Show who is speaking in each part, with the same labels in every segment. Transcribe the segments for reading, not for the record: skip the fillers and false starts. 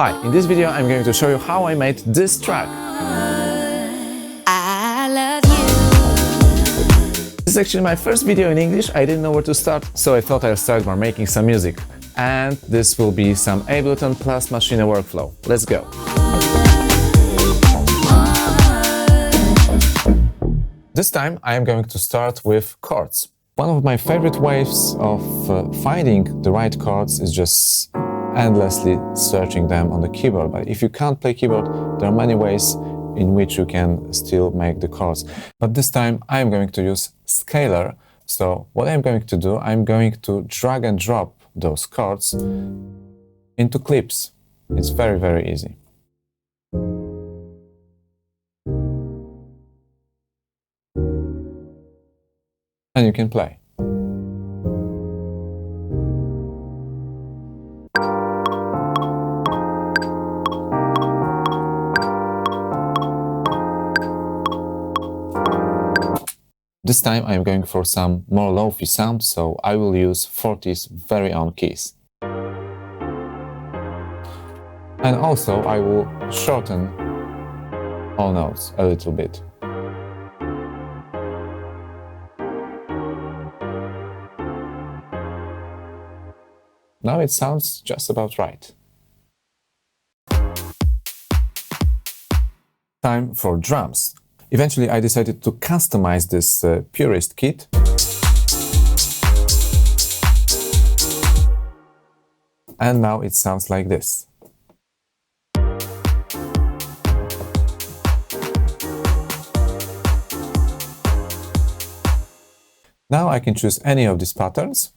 Speaker 1: Hi, in this video I'm going to show you how I made this track.
Speaker 2: I love you.
Speaker 1: This is actually my first video in English. I didn't know where to start, so I thought I'll start by making some music. And this will be some Ableton plus Maschine workflow. Let's go! This time I am going to start with chords. One of my favorite ways of finding the right chords is just endlessly searching them on the keyboard. But if you can't play keyboard, there are many ways in which you can still make the chords. But this time I'm going to use scalar. So what I'm going to do, I'm going to drag and drop those chords into clips. It's very, very easy. And you can play. This time I'm going for some more lo-fi sound, so I will use 40's very own keys. And also I will shorten all notes a little bit. Now it sounds just about right. Time for drums. Eventually I decided to customize this Purist kit. And now it sounds like this. Now I can choose any of these patterns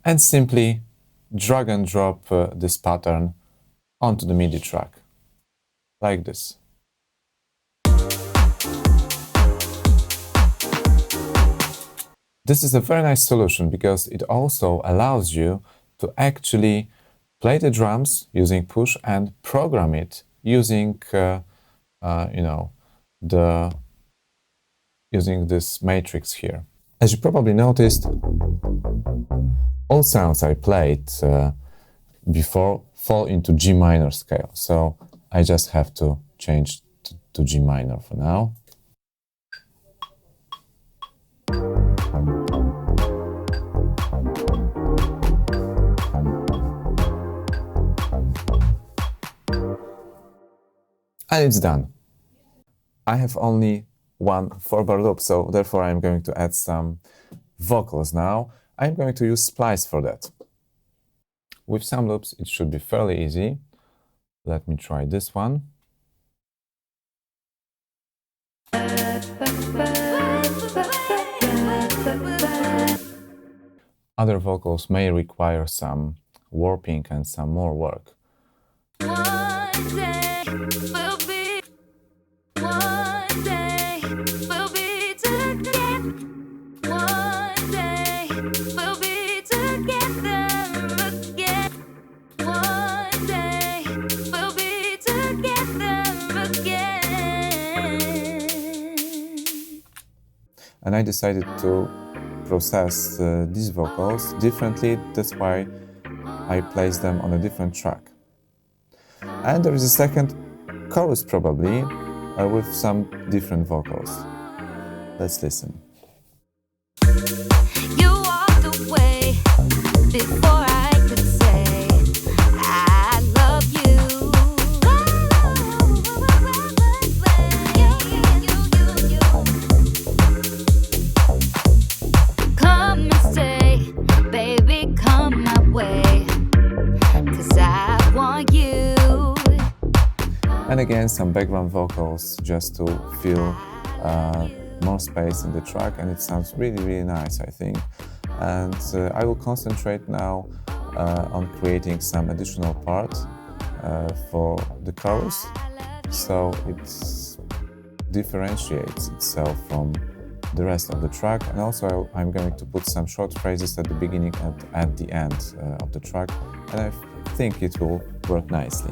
Speaker 1: and simply drag and drop this pattern onto the MIDI track, like this. This is a very nice solution because it also allows you to actually play the drums using push and program it using, using this matrix here. As you probably noticed, all sounds I played before fall into G minor scale, so I just have to change to G minor for now. And it's done. I have only one 4-bar loop, so therefore I'm going to add some vocals now. I'm going to use Splice for that. With some loops it should be fairly easy. Let me try this one. Other vocals may require some warping and some more work. And I decided to process these vocals differently. That's why I placed them on a different track. And there is a second chorus probably with some different vocals. Let's listen.
Speaker 2: You walked away before I could say I love you. Come and stay, baby, come my way, 'cause I want you.
Speaker 1: And again, some background vocals just to fill more space in the track, and it sounds really, really nice, I think. And I will concentrate now on creating some additional part for the chorus, so it differentiates itself from the rest of the track. And also I'm going to put some short phrases at the beginning and at the end of the track, and I think it will work nicely.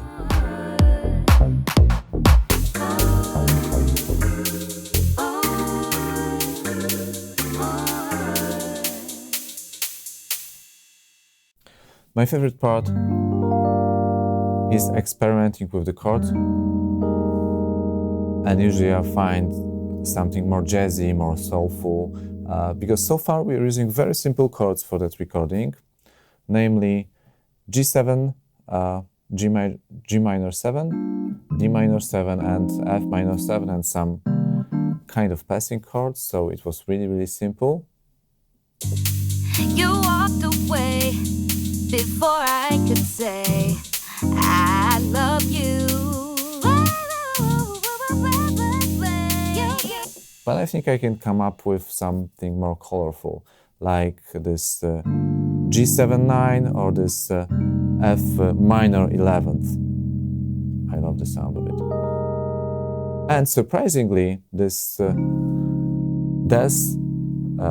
Speaker 1: My favorite part He's experimenting with the chord, and usually I find something more jazzy, more soulful, because so far we're using very simple chords for that recording, namely G7, G minor 7, D minor 7, and F minor 7, and some kind of passing chords, so it was really simple.
Speaker 2: You walked away before I could say I love you.
Speaker 1: But I think I can come up with something more colorful, like this G7-9 or this F minor 11th. I love the sound of it. And surprisingly, this Des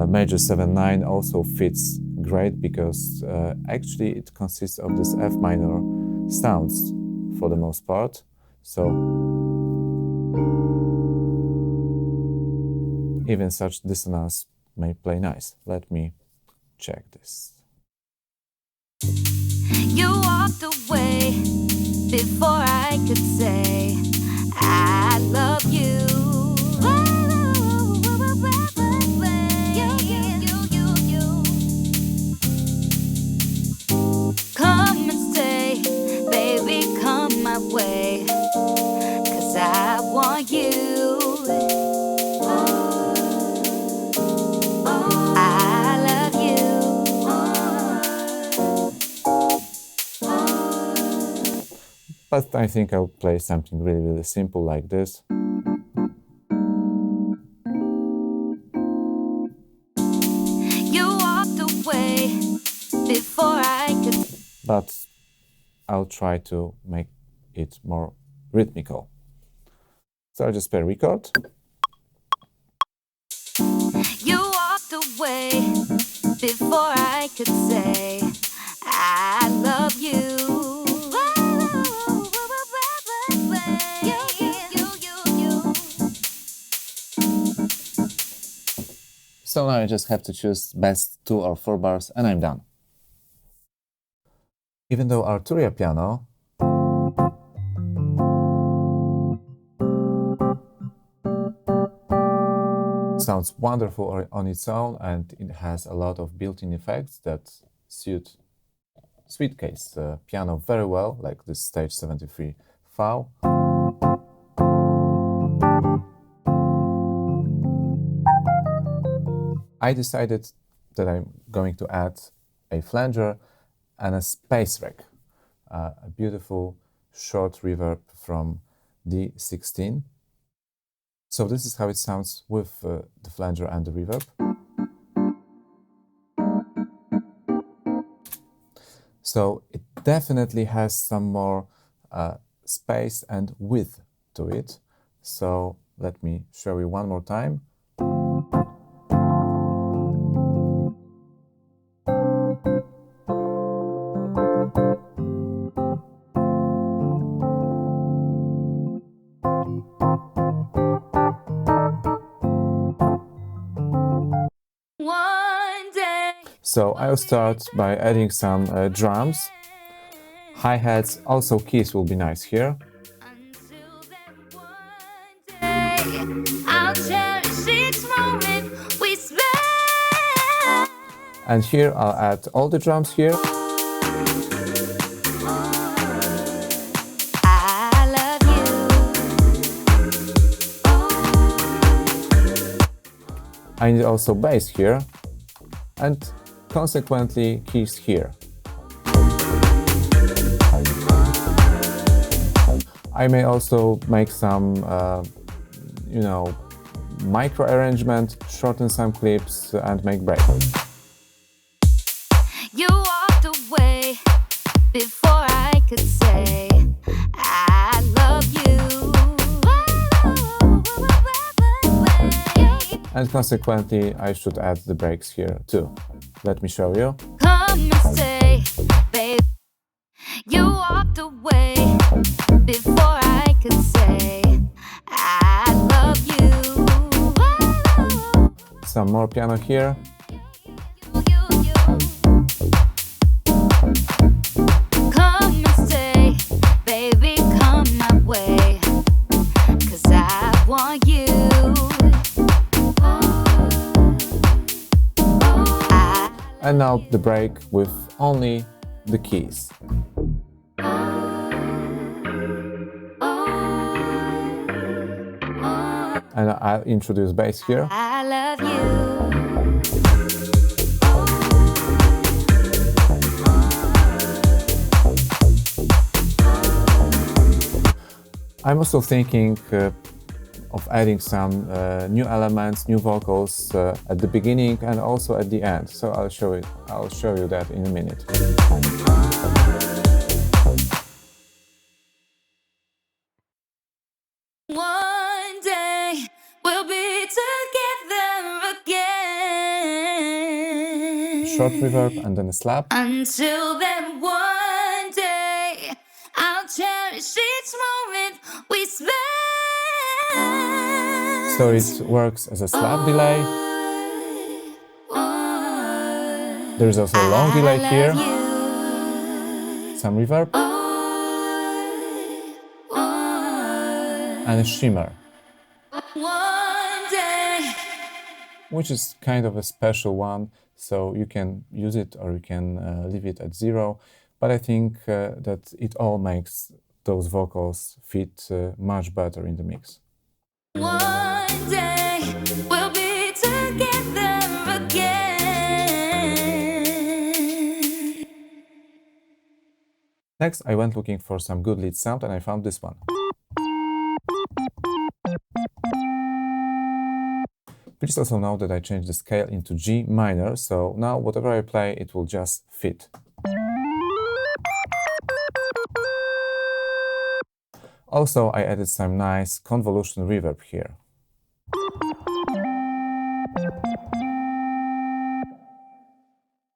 Speaker 1: major 7-9 also fits great because actually it consists of this F minor sounds for the most part. So even such dissonance may play nice. Let me check this.
Speaker 2: You walked away before I could say I love you. Come and stay, baby, come my way, 'cause I want you. I love you.
Speaker 1: But I think I'll play something really simple like this.
Speaker 2: You walked away before I could.
Speaker 1: But I'll try to make it more rhythmical. So I'll just play record.
Speaker 2: You walked away before I could say I love you.
Speaker 1: So now I just have to choose best 2 or 4 bars and I'm done. Even though Arturia piano sounds wonderful on its own, and it has a lot of built-in effects that suit Sweetcase piano very well, like this stage 73 FAU. I decided that I'm going to add a flanger and a space rack, a beautiful short reverb from D16. So this is how it sounds with the flanger and the reverb. So it definitely has some more space and width to it. So let me show you one more time. So I'll start by adding some drums, hi-hats, also keys will be nice here. And here I'll add all the drums here. I need also bass here, and consequently keys here. I may also make some, micro arrangement, shorten some clips, and make breaks.
Speaker 2: You walked away before I could say I love you.
Speaker 1: And consequently, I should add the breaks here too. Let me show you.
Speaker 2: Come and stay, babe. You walked away before I could say I love you.
Speaker 1: Some more piano here.
Speaker 2: Come and stay,
Speaker 1: And now the break with only the keys. And I'll introduce bass here.
Speaker 2: I love you.
Speaker 1: I'm also thinking of adding some new elements, new vocals at the beginning and also at the end. So I'll show you that in a minute.
Speaker 2: One day we'll be together again.
Speaker 1: Short reverb and then a slap.
Speaker 2: Until then, one day I'll cherish each moment we spend.
Speaker 1: So it works as a slap delay. There is also a long delay here. Some reverb. And a shimmer.
Speaker 2: One day.
Speaker 1: Which is kind of a special one, so you can use it or you can leave it at 0. But I think that it all makes those vocals fit much better in the mix.
Speaker 2: One day we'll be together again.
Speaker 1: Next, I went looking for some good lead sound and I found this one. Please also know that I changed the scale into G minor, so now whatever I play, it will just fit. Also, I added some nice convolution reverb here.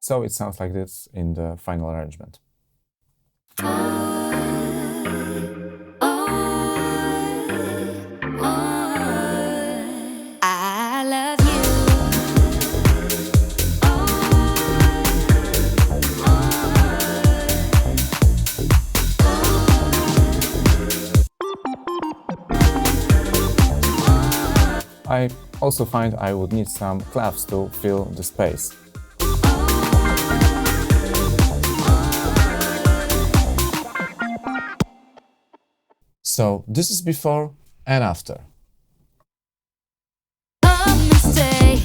Speaker 1: So it sounds like this in the final arrangement.
Speaker 2: I love you.
Speaker 1: I also find I would need some claps to fill the space. So this is before and after.
Speaker 2: Come and stay,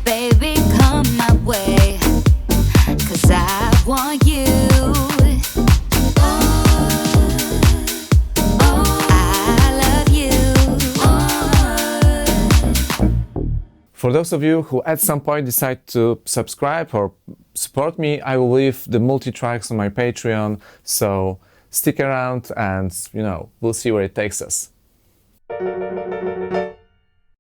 Speaker 2: baby, come my way, 'cause I want you. I love you.
Speaker 1: For those of you who at some point decide to subscribe or support me, I will leave the multi-tracks on my Patreon, so stick around and, we'll see where it takes us.